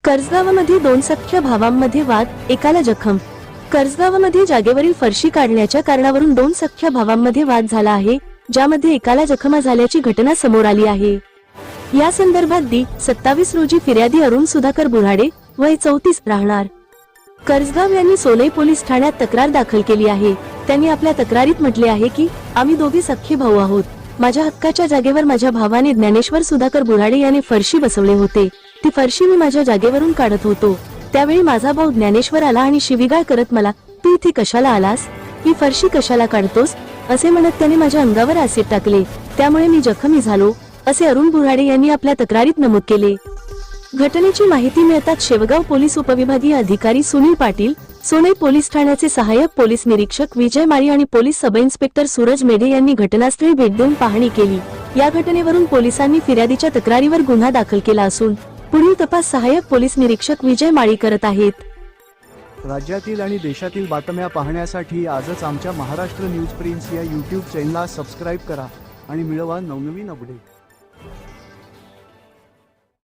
कर्जगावामध्ये दोन सख्ख्या भावांमध्ये वाद, एकाला जखम। कर्जगावामध्ये जागेवरील फरशी काढण्याच्या कारणावरून दोन सख्ख्या भावांमध्ये वाद झाला आहे, ज्यामध्ये एकाला जखम झाल्याची घटना समोर आली आहे। या संदर्भात दि. 27 रोजी फिर्यादी अरुण सुधाकर बुऱ्हाडे वय 34 राहणार कर्जगाव यांनी सोनई पोलीस ठाण्यात तक्रार दाखल केली आहे। त्यांनी आपल्या तक्रारीत म्हटले आहे की आम्ही दोघे सख्खे भाऊ आहोत। माझ्या हक्काच्या जागेवर माझ्या भावाने ज्ञानेश्वर सुधाकर बुऱ्हाडे याने फरशी बसवले होते। ती फरशी मी माझ्या जागेवरून काढत होतो। त्यावेळी माझा भाऊ ज्ञानेश्वर आला आणि शिवीगाळ करत मला, तू इथे कशाला आलास, ही फरशी कशाला काढतोस असे म्हणत त्याने माझ्या अंगावर ऍसिड टाकले, त्यामुळे मी जखमी झालो, असे अरुण बुऱ्हाडे यांनी आपल्या तक्रारीत नमूद केले। घटनेची माहिती मिळताच शेवगाव पोलीस उपविभागीय अधिकारी सुनील पाटील, सोनई पोलीस ठाण्याचे सहाय्यक पोलीस निरीक्षक विजय माळी आणि पोलीस सब इन्स्पेक्टर सूरज मेढे यांनी घटनास्थळी भेट देऊन पाहणी केली। या घटनेवरून पोलिसांनी फिर्यादीच्या तक्रारीवर गुन्हा दाखल केला असून पुढील तपास सहाय्यक पोलीस निरीक्षक विजय माळी करत आहेत। राज्यातील आणि देशातील बातम्या पाहण्यासाठी आजच आमच्या महाराष्ट्र न्यूज प्रिन्स या YouTube चॅनलला सबस्क्राइब करा आणि मिळवा नवनवीन अपडेट।